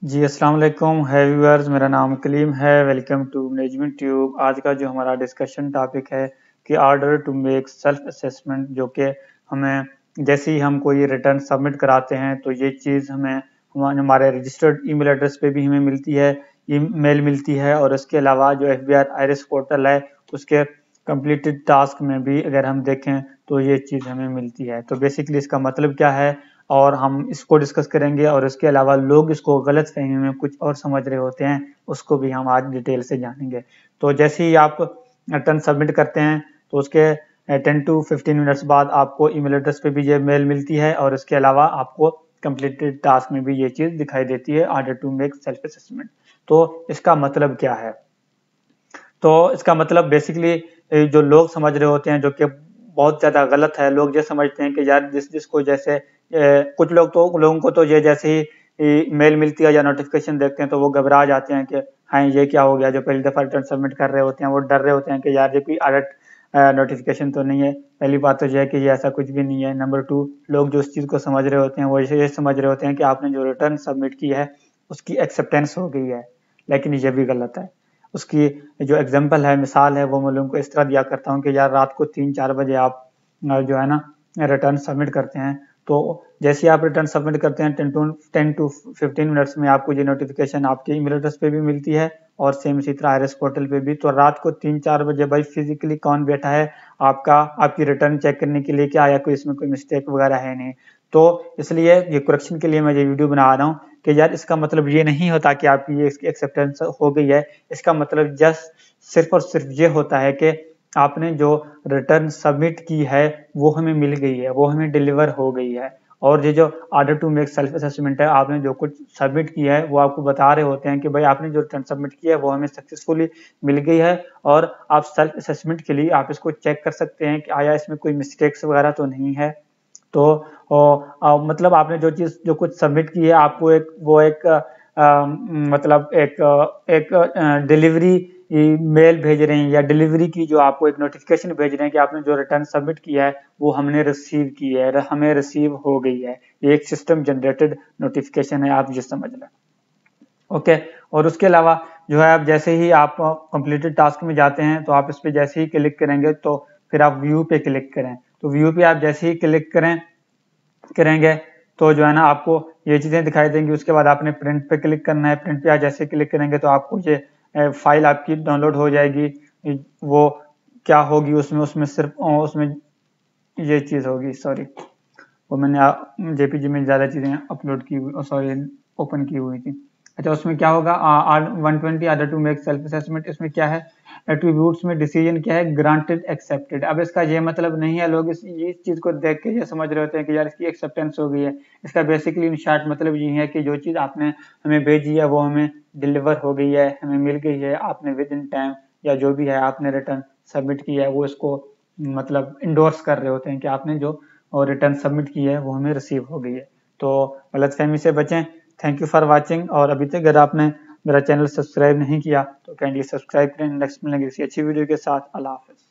जी अस्सलाम वालेकुम है व्यूअर्स, मेरा नाम कलीम है। Welcome to management tube. आज का जो हमारा डिस्कशन टॉपिक है कि order to make self assessment, जो कि हमें जैसे ही हम कोई रिटर्न सबमिट कराते हैं तो ये चीज़ हमें हमारे रजिस्टर्ड ईमेल एड्रेस पे भी हमें मिलती है, ईमेल मिलती है। और इसके अलावा जो FBI आईरिस पोर्टल है उसके कंप्लीटेड टास्क में भी अगर हम देखें तो ये चीज़ हमें मिलती है। तो बेसिकली इसका मतलब क्या है और हम इसको डिस्कस करेंगे, और इसके अलावा लोग इसको गलत फहमी में कुछ और समझ रहे होते हैं उसको भी हम आज डिटेल से जानेंगे। तो जैसे ही आप रिटर्न सबमिट करते हैं तो उसके 10 to 15 मिनट्स बाद आपको ईमेल एड्रेस पे भी ये मेल मिलती है, और इसके अलावा आपको कंप्लीटेड टास्क में भी ये चीज़ दिखाई देती है, order to make self assessment. तो इसका मतलब क्या है? तो इसका मतलब बेसिकली जो लोग समझ रहे होते हैं, जो कि बहुत ज़्यादा गलत है। लोग ये समझते हैं कि यार जिसको जैसे कुछ लोगों को तो ये जैसे ही मेल मिलती है या नोटिफिकेशन देखते हैं तो वो घबरा जाते हैं कि हाँ ये क्या हो गया। जो पहली दफ़ा रिटर्न सबमिट कर रहे होते हैं वो डर रहे होते हैं कि यार ये कोई अलर्ट नोटिफिकेशन तो नहीं है। पहली बात तो यह है कि ये ऐसा कुछ भी नहीं है। नंबर 2, लोग जो इस चीज़ को समझ रहे होते हैं वो ये समझ रहे होते हैं कि आपने जो रिटर्न सबमिट की है उसकी एक्सेप्टेंस हो गई है, लेकिन ये भी गलत है। उसकी जो एग्जांपल है, मिसाल है, वो मैं लोगों को इस तरह दिया करता हूँ कि यार रात को 3-4 बजे आप जो है ना रिटर्न सबमिट करते हैं, तो जैसे ही आप रिटर्न सबमिट करते हैं 10 to 15 मिनट्स में आपको ये नोटिफिकेशन आपके ईमेल एड्रेस पे भी मिलती है और सेम इसी तरह आईरिस पोर्टल पे भी। तो रात को 3-4 बजे भाई फिजिकली कौन बैठा है आपकी रिटर्न चेक करने के लिए? क्या या कोई इसमें कोई मिस्टेक वगैरह है नहीं। तो इसलिए ये करेक्शन के लिए मैं ये वीडियो बना रहा हूँ कि यार इसका मतलब ये नहीं होता कि आपकी ये इसकी एक्सेप्टेंस हो गई है। इसका मतलब जस्ट सिर्फ और सिर्फ ये होता है कि आपने जो रिटर्न सबमिट की है वो हमें मिल गई है, वो हमें डिलीवर हो गई है। और ये जो order to make self assessment है, आपने जो कुछ सबमिट किया है वो आपको बता रहे होते हैं कि भाई आपने जो रिटर्न सबमिट किया है वो हमें सक्सेसफुली मिल गई है। और आप सेल्फ असेसमेंट के लिए आप इसको चेक कर सकते हैं कि आया इसमें कोई मिस्टेक्स वगैरह तो नहीं है। तो मतलब आपने जो कुछ सबमिट की है आपको मतलब एक डिलीवरी मेल भेज रहे हैं, या डिलीवरी की जो आपको एक नोटिफिकेशन भेज रहे हैं कि आपने जो रिटर्न सबमिट किया है वो हमने रिसीव की है, हमें रिसीव हो गई है। ये एक सिस्टम जनरेटेड नोटिफिकेशन है, आप ये समझ लें। ओके। और उसके अलावा जो है, आप जैसे ही आप कंप्लीटेड टास्क में जाते हैं तो आप इस पे जैसे ही क्लिक करेंगे तो फिर आप व्यू पे क्लिक करें। तो व्यू पे आप जैसे ही क्लिक करेंगे तो जो है ना आपको ये चीजें दिखाई देंगी। उसके बाद आपने प्रिंट पे क्लिक करना है। प्रिंट पे आप जैसे क्लिक करेंगे तो आपको ये फाइल आपकी डाउनलोड हो जाएगी। वो क्या होगी उसमें उसमें सिर्फ उसमें ये चीज होगी, सॉरी, वो मैंने जेपीजी में ज्यादा चीजें अपलोड की हुई, सॉरी, ओपन की हुई थी। अच्छा, उसमें क्या होगा? 120 order to make self assessment. इसमें क्या है? एट्रीब्यूट्स में डिसीजन क्या है? Granted, accepted. अब इसका ये मतलब नहीं है, लोग ये चीज को देख के ये समझ रहे होते हैं कि यार इसकी एक्सेप्टेंस हो गई है। इसका बेसिकली इन शॉर्ट मतलब ये है कि जो चीज आपने हमें भेजी है वो हमें डिलीवर हो गई है, हमें मिल गई है। आपने विद इन टाइम या जो भी है आपने रिटर्न सबमिट किया है वो इसको मतलब इंडोर्स कर रहे होते हैं कि आपने जो और रिटर्न सबमिट की है वो हमें रिसीव हो गई है। तो गलतफहमी से बचें। Thank you for watching. और अभी तक अगर आपने मेरा चैनल सब्सक्राइब नहीं किया तो काइंडली सब्सक्राइब करें। नेक्स्ट मिलेंगे किसी अच्छी वीडियो के साथ। अल्लाह हाफिज़।